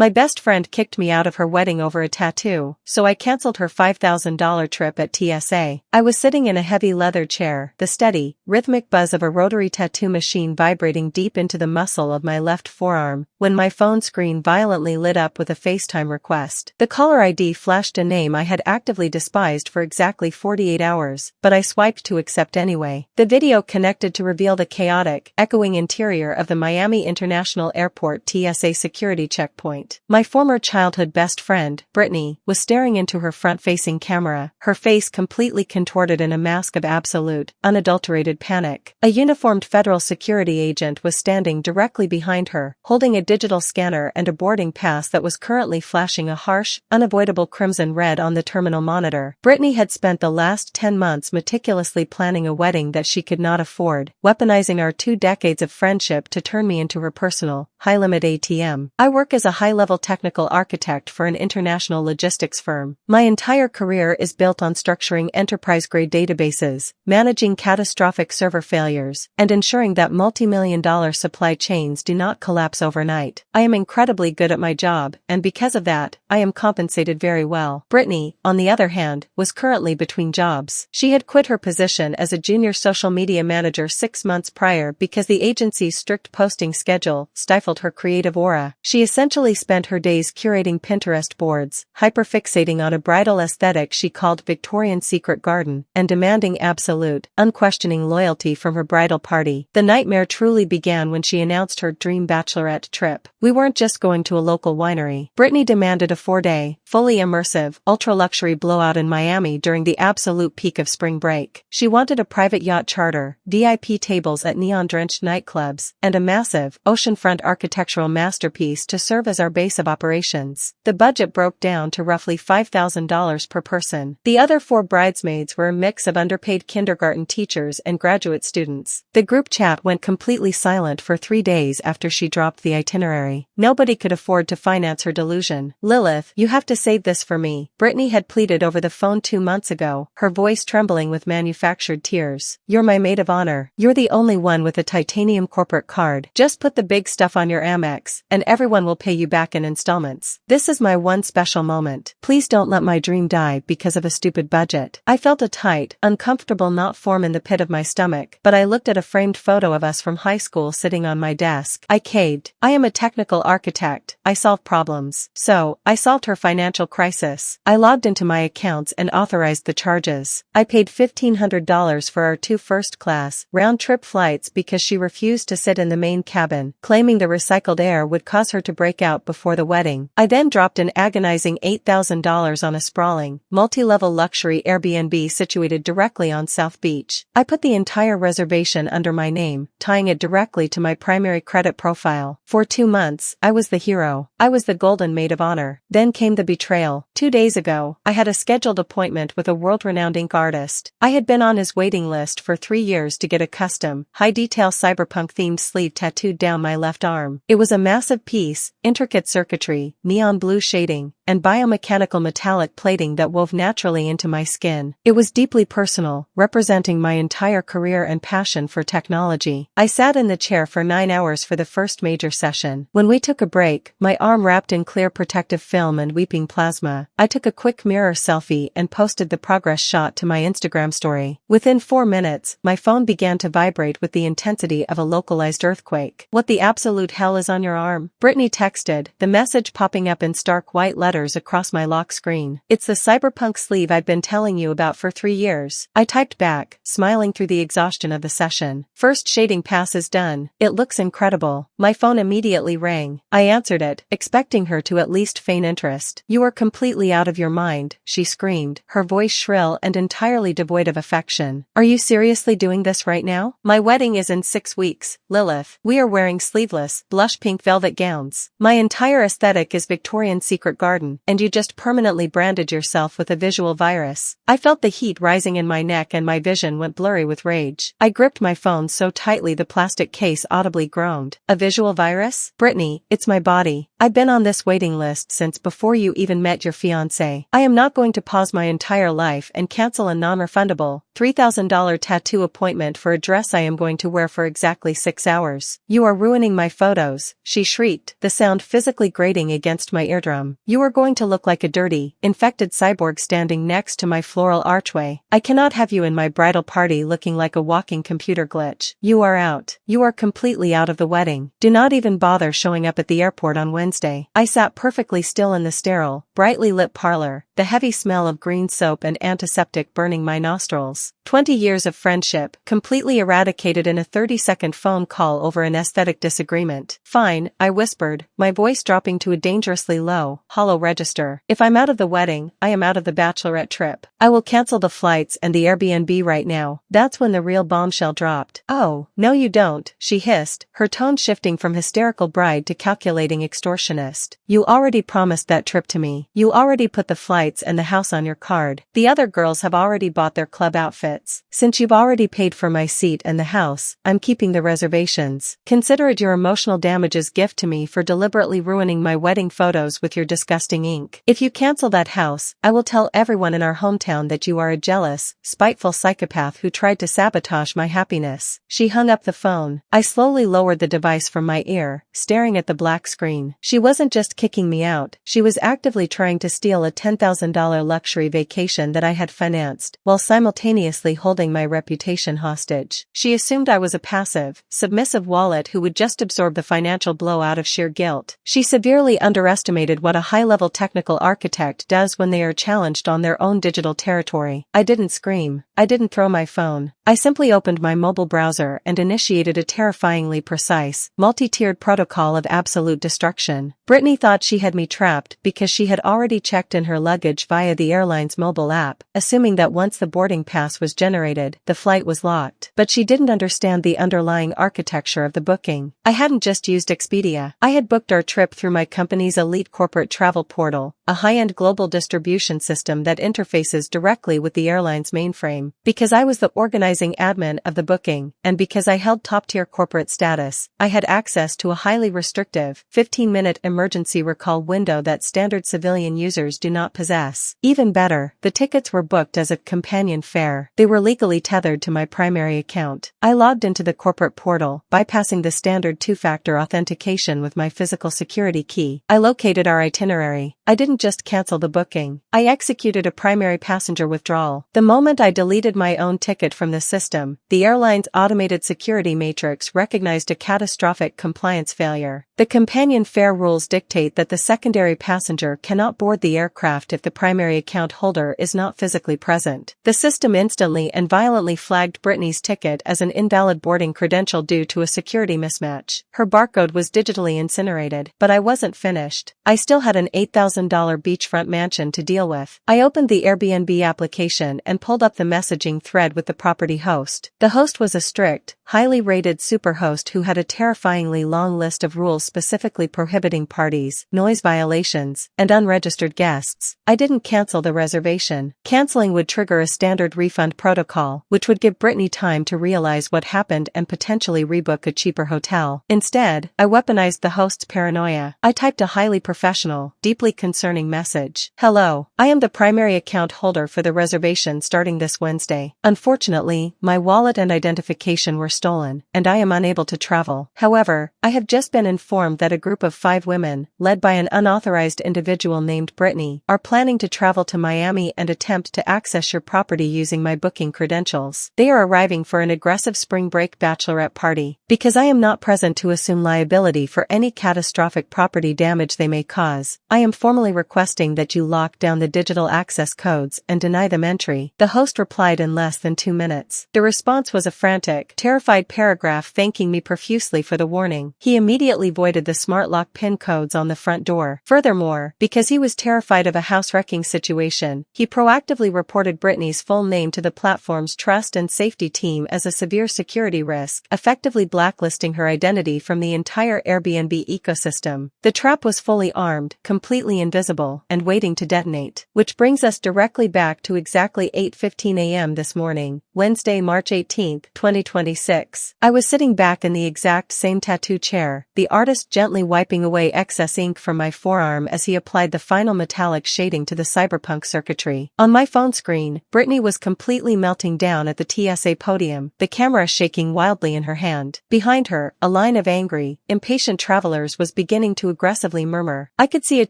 My best friend kicked me out of her wedding over a tattoo, so I canceled her $5,000 trip at TSA. I was sitting in a heavy leather chair, the steady, rhythmic buzz of a rotary tattoo machine vibrating deep into the muscle of my left forearm, when my phone screen violently lit up with a FaceTime request. The caller ID flashed a name I had actively despised for exactly 48 hours, but I swiped to accept anyway. The video connected to reveal the chaotic, echoing interior of the Miami International Airport TSA security checkpoint. My former childhood best friend, Britney, was staring into her front-facing camera, her face completely contorted in a mask of absolute, unadulterated panic. A uniformed federal security agent was standing directly behind her, holding a digital scanner and a boarding pass that was currently flashing a harsh, unavoidable crimson red on the terminal monitor. Britney had spent the last 10 months meticulously planning a wedding that she could not afford, weaponizing our 2 decades of friendship to turn me into her personal, high-limit ATM. I work as a high-level technical architect for an international logistics firm. My entire career is built on structuring enterprise-grade databases, managing catastrophic server failures, and ensuring that multi-million-dollar supply chains do not collapse overnight. I am incredibly good at my job, and because of that, I am compensated very well. Britney, on the other hand, was currently between jobs. She had quit her position as a junior social media manager 6 months prior because the agency's strict posting schedule stifled her creative aura. She essentially spent her days curating Pinterest boards, hyperfixating on a bridal aesthetic she called Victorian Secret Garden, and demanding absolute, unquestioning loyalty from her bridal party. The nightmare truly began when she announced her dream bachelorette trip. We weren't just going to a local winery. Britney demanded a 4-day, fully immersive, ultra-luxury blowout in Miami during the absolute peak of spring break. She wanted a private yacht charter, VIP tables at neon-drenched nightclubs, and a massive, oceanfront architectural masterpiece to serve as our base of operations. The budget broke down to roughly $5,000 per person. The other 4 bridesmaids were a mix of underpaid kindergarten teachers and graduate students. The group chat went completely silent for 3 days after she dropped the itinerary. Nobody could afford to finance her delusion. "Lilith, you have to save this for me," Britney had pleaded over the phone 2 months ago, her voice trembling with manufactured tears. "You're my maid of honor. You're the only one with a titanium corporate card. Just put the big stuff on your Amex, and everyone will pay you back in installments. This is my one special moment. Please don't let my dream die because of a stupid budget." I felt a tight, uncomfortable knot form in the pit of my stomach, but I looked at a framed photo of us from high school sitting on my desk. I caved. I am a technical architect. I solve problems. So, I solved her financial crisis. I logged into my accounts and authorized the charges. I paid $1,500 for our 2 first-class, round-trip flights because she refused to sit in the main cabin, claiming the recycled air would cause her to break out before the wedding. I then dropped an agonizing $8,000 on a sprawling, multi-level luxury Airbnb situated directly on South Beach. I put the entire reservation under my name, tying it directly to my primary credit profile. For 2 months, I was the hero. I was the golden maid of honor. Then came the betrayal. 2 days ago, I had a scheduled appointment with a world-renowned ink artist. I had been on his waiting list for 3 years to get a custom, high-detail cyberpunk-themed sleeve tattooed down my left arm. It was a massive piece, intricate circuitry, neon blue shading, and biomechanical metallic plating that wove naturally into my skin. It was deeply personal, representing my entire career and passion for technology. I sat in the chair for 9 hours for the first major session. When we took a break, my arm wrapped in clear protective film and weeping plasma, I took a quick mirror selfie and posted the progress shot to my Instagram story. Within 4 minutes, my phone began to vibrate with the intensity of a localized earthquake. "What the absolute hell is on your arm?" Britney texted, the message popping up in stark white letters across my lock screen. "It's the cyberpunk sleeve I've been telling you about for 3 years. I typed back, smiling through the exhaustion of the session. "First shading pass is done. It looks incredible." My phone immediately rang. I answered it, expecting her to at least feign interest. "You are completely out of your mind," she screamed, her voice shrill and entirely devoid of affection. "Are you seriously doing this right now? My wedding is in 6 weeks, Lilith. We are wearing sleeveless, blush pink velvet gowns. My entire aesthetic is Victorian Secret Garden. garden, and you just permanently branded yourself with a visual virus. I felt the heat rising in my neck and my vision went blurry with rage. I gripped my phone so tightly the plastic case audibly groaned. A visual virus? Britney, it's my body. I've been on this waiting list since before you even met your fiancé. I am not going to pause my entire life and cancel a non-refundable $3,000 tattoo appointment for a dress I am going to wear for exactly 6 hours. You are ruining my photos, she shrieked, the sound physically grating against my eardrum. You are going to look like a dirty, infected cyborg standing next to my floral archway. I cannot have you in my bridal party looking like a walking computer glitch. You are out. You are completely out of the wedding. Do not even bother showing up at the airport on Wednesday. I sat perfectly still in the sterile, brightly lit parlor, the heavy smell of green soap and antiseptic burning my nostrils. 20 years of friendship, completely eradicated in a 30-second phone call over an aesthetic disagreement. Fine, I whispered, my voice dropping to a dangerously low, hollow register. If I'm out of the wedding, I am out of the Bachelorette trip. I will cancel the flights and the Airbnb right now. That's when the real bombshell dropped. Oh, no you don't, she hissed, her tone shifting from hysterical bride to calculating extortionist. You already promised that trip to me. You already put the flights and the house on your card. The other girls have already bought their club outfits. Since you've already paid for my seat and the house, I'm keeping the reservations. Consider it your emotional damages gift to me for deliberately ruining my wedding photos with your disgusting ink. If you cancel that house, I will tell everyone in our hometown that you are a jealous, spiteful psychopath who tried to sabotage my happiness. She hung up the phone. I slowly lowered the device from my ear, staring at the black screen. She wasn't just kicking me out, she was actively trying to steal a $10,000 luxury vacation that I had financed, while simultaneously holding my reputation hostage. She assumed I was a passive, submissive wallet who would just absorb the financial blow out of sheer guilt. She severely underestimated what a high-level technical architect does when they are challenged on their own digital territory. I didn't scream. I didn't throw my phone. I simply opened my mobile browser and initiated a terrifyingly precise, multi-tiered protocol of absolute destruction. Britney thought she had me trapped because she had already checked in her luggage via the airline's mobile app, assuming that once the boarding pass was generated, the flight was locked. But she didn't understand the underlying architecture of the booking. I hadn't just used Expedia. I had booked our trip through my company's elite corporate travel portal, a high-end global distribution system that interfaces directly with the airline's mainframe. Because I was the organizing admin of the booking, and because I held top-tier corporate status, I had access to a highly restrictive, 15-minute emergency recall window that standard civilian users do not possess. Even better, the tickets were booked as a companion fare. They were legally tethered to my primary account. I logged into the corporate portal, bypassing the standard two-factor authentication with my physical security key. I located our itinerary. I didn't just cancel the booking. I executed a primary passenger withdrawal. The moment I deleted my own ticket from the system, the airline's automated security matrix recognized a catastrophic compliance failure. The companion fare rules dictate that the secondary passenger cannot board the aircraft if the primary account holder is not physically present. The system instantly and violently flagged Britney's ticket as an invalid boarding credential due to a security mismatch. Her barcode was digitally incinerated, but I wasn't finished. I still had an $8,000 beachfront mansion to deal with. I opened the Airbnb application and pulled up the messaging thread with the property host. The host was a strict, highly rated superhost who had a terrifyingly long list of rules specifically prohibiting parties, noise violations, and unregistered guests. I didn't cancel the reservation. Canceling would trigger a standard refund protocol, which would give Britney time to realize what happened and potentially rebook a cheaper hotel. Instead, I weaponized the host's paranoia. I typed a highly professional, deeply concerning message. Hello, I am the primary account holder for the reservation starting this Wednesday. Unfortunately, my wallet and identification were stolen, and I am unable to travel. However, I have just been informed that a group of 5 women, led by an unauthorized individual named Britney, are planning to travel to Miami and attempt to access your property using my booking credentials. They are arriving for an aggressive spring break bachelorette party. Because I am not present to assume liability for any catastrophic property damage they may cause, I am formally requesting that you lock down the digital access codes and deny them entry. The host replied in less than 2 minutes. The response was a frantic, terrified horrified paragraph thanking me profusely for the warning. He immediately voided the smart lock pin codes on the front door. Furthermore, because he was terrified of a house-wrecking situation, he proactively reported Britney's full name to the platform's trust and safety team as a severe security risk, effectively blacklisting her identity from the entire Airbnb ecosystem. The trap was fully armed, completely invisible, and waiting to detonate. Which brings us directly back to exactly 8:15 a.m. this morning, Wednesday, March 18, 2026. I was sitting back in the exact same tattoo chair, the artist gently wiping away excess ink from my forearm as he applied the final metallic shading to the cyberpunk circuitry. On my phone screen, Britney was completely melting down at the TSA podium, the camera shaking wildly in her hand. Behind her, a line of angry, impatient travelers was beginning to aggressively murmur. I could see a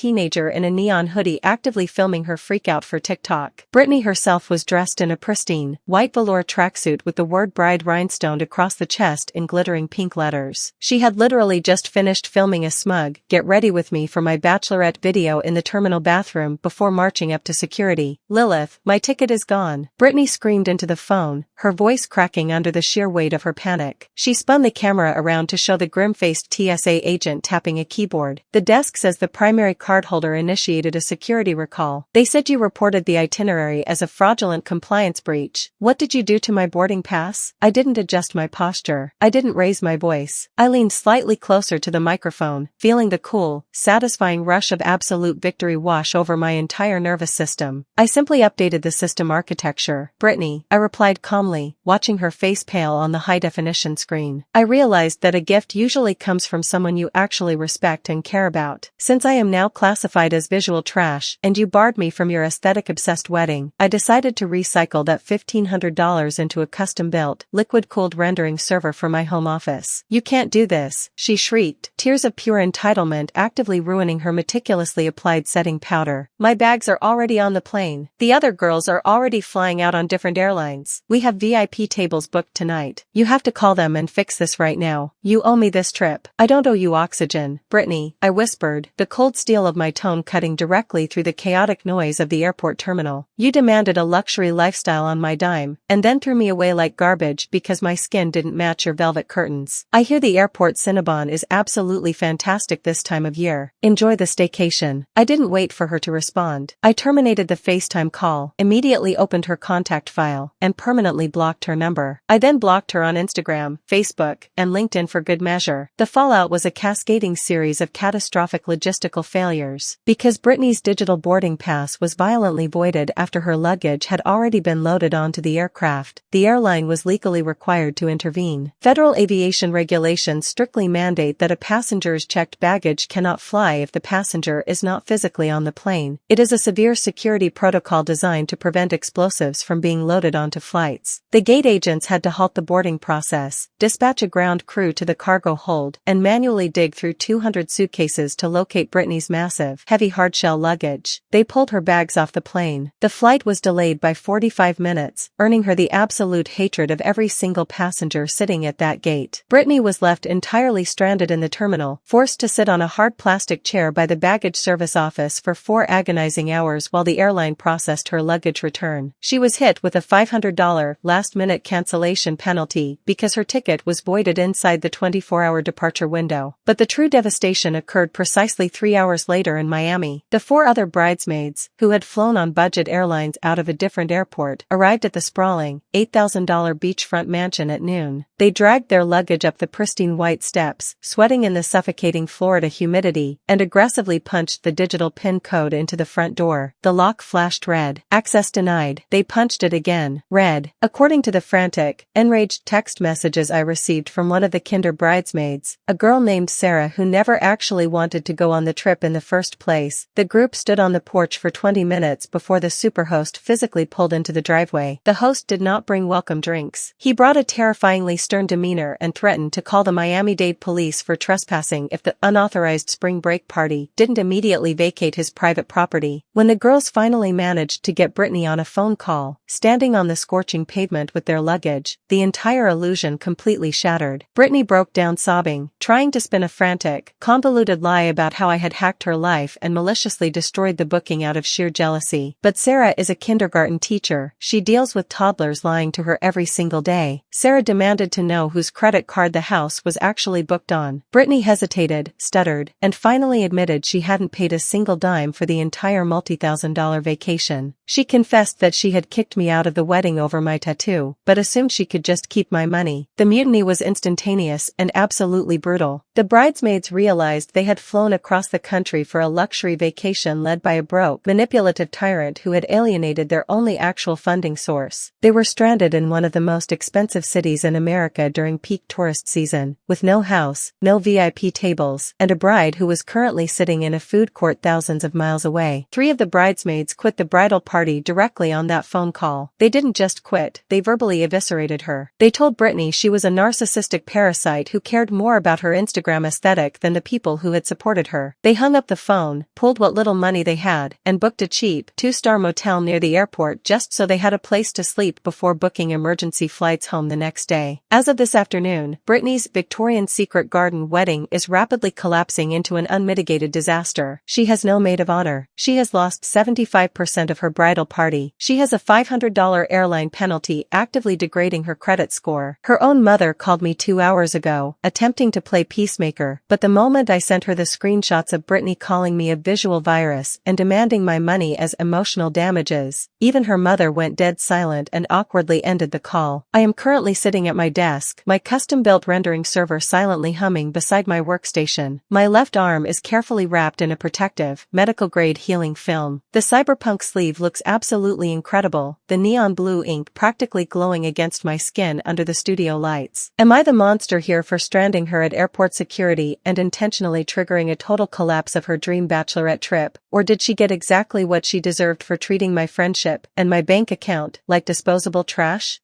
teenager in a neon hoodie actively filming her freakout for TikTok. Britney herself was dressed in a pristine, white velour tracksuit with the word bride rhinestoned across the chest in glittering pink letters. She had literally just finished filming a smug "Get ready with me" for my Bachelorette video in the terminal bathroom before marching up to security. "Lilith, my ticket is gone," Britney screamed into the phone, her voice cracking under the sheer weight of her panic. She spun the camera around to show the grim-faced TSA agent tapping a keyboard. "The desk says the primary cardholder initiated a security recall. They said you reported the itinerary as a fraudulent compliance breach. What did you do to my boarding pass?" I didn't adjust my posture. I didn't raise my voice. I leaned slightly closer to the microphone, feeling the cool, satisfying rush of absolute victory wash over my entire nervous system. "I simply updated the system architecture, Britney," I replied calmly, watching her face pale on the high-definition screen. "I realized that a gift usually comes from someone you actually respect and care about. Since I am now classified as visual trash, and you barred me from your aesthetic-obsessed wedding, I decided to recycle that $1,500 into a custom-built, liquid-cooled rendering server for my home office." "You can't do this," she shrieked, tears of pure entitlement actively ruining her meticulously applied setting powder. "My bags are already on the plane. The other girls are already flying out on different airlines. We have VIP tables booked tonight. You have to call them and fix this right now. You owe me this trip." "I don't owe you oxygen, Britney," I whispered, the cold steel of my tone cutting directly through the chaotic noise of the airport terminal. "You demanded a luxury lifestyle on my dime, and then threw me away like garbage because my skin didn't match your velvet curtains. I hear the airport Cinnabon is absolutely fantastic this time of year. Enjoy the staycation." I didn't wait for her to respond. I terminated the FaceTime call, immediately opened her contact file, and permanently blocked her number. I then blocked her on Instagram, Facebook, and LinkedIn for good measure. The fallout was a cascading series of catastrophic logistical failures. Because Britney's digital boarding pass was violently voided after her luggage had already been loaded onto the aircraft, the airline was legally required to intervene. Federal aviation regulations strictly mandate that a passenger's checked baggage cannot fly if the passenger is not physically on the plane. It is a severe security protocol designed to prevent explosives from being loaded onto flights. The gate agents had to halt the boarding process, dispatch a ground crew to the cargo hold, and manually dig through 200 suitcases to locate Britney's massive, heavy hardshell luggage. They pulled her bags off the plane. The flight was delayed by 45 minutes, earning her the absolute hatred of every single passenger sitting at that gate. Britney was left entirely stranded in the terminal, forced to sit on a hard plastic chair by the baggage service office for 4 agonizing hours while the airline processed her luggage return. She was hit with a $500 last-minute cancellation penalty because her ticket was voided inside the 24-hour departure window. But the true devastation occurred precisely 3 hours later in Miami. The 4 other bridesmaids, who had flown on budget airlines out of a different airport, arrived at the sprawling, $8,000 beachfront mansion at noon. They dragged their luggage up the pristine white steps, sweating in the suffocating Florida humidity, and aggressively punched the digital PIN code into the front door. The lock flashed red. "Access denied." They punched it again. Red. According to the frantic, enraged text messages I received from one of the Kinder bridesmaids, a girl named Sarah who never actually wanted to go on the trip in the first place, the group stood on the porch for 20 minutes before the superhost physically pulled into the driveway. The host did not bring welcome drinks. He brought a terrifyingly stern demeanor and threatened to call the Miami-Dade police for trespassing if the unauthorized spring break party didn't immediately vacate his private property. When the girls finally managed to get Britney on a phone call, standing on the scorching pavement with their luggage, the entire illusion completely shattered. Britney broke down sobbing, trying to spin a frantic, convoluted lie about how I had hacked her life and maliciously destroyed the booking out of sheer jealousy. But Sarah is a kindergarten teacher. She deals with toddlers lying to her every single day. Sarah Sarah demanded to know whose credit card the house was actually booked on. Britney hesitated, stuttered, and finally admitted she hadn't paid a single dime for the entire multi-thousand-dollar vacation. She confessed that she had kicked me out of the wedding over my tattoo, but assumed she could just keep my money. The mutiny was instantaneous and absolutely brutal. The bridesmaids realized they had flown across the country for a luxury vacation led by a broke, manipulative tyrant who had alienated their only actual funding source. They were stranded in one of the most expensive cities in America during peak tourist season, with no house, no VIP tables, and a bride who was currently sitting in a food court thousands of miles away. 3 of the bridesmaids quit the bridal party directly on that phone call. They didn't just quit, they verbally eviscerated her. They told Britney she was a narcissistic parasite who cared more about her Instagram aesthetic than the people who had supported her. They hung up the phone, pulled what little money they had, and booked a cheap, 2-star motel near the airport just so they had a place to sleep before booking emergency flights home the next day. As of this afternoon, Britney's Victorian Secret Garden wedding is rapidly collapsing into an unmitigated disaster. She has no maid of honor. She has lost 75% of her bridal party. She has a $500 airline penalty actively degrading her credit score. Her own mother called me 2 hours ago, attempting to play peacemaker, but the moment I sent her the screenshots of Britney calling me a visual virus and demanding my money as emotional damages, even her mother went dead silent and awkwardly ended the call. I am currently sitting at my desk, my custom-built rendering server silently humming beside my workstation. My left arm is carefully wrapped in a protective, medical-grade healing film. The cyberpunk sleeve looks absolutely incredible, the neon blue ink practically glowing against my skin under the studio lights. Am I the monster here for stranding her at airport security and intentionally triggering a total collapse of her dream bachelorette trip, or did she get exactly what she deserved for treating my friendship and my bank account like disposable trash?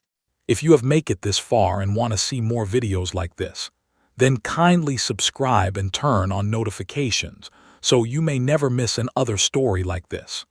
If you have made it this far and want to see more videos like this, then kindly subscribe and turn on notifications so you may never miss another story like this.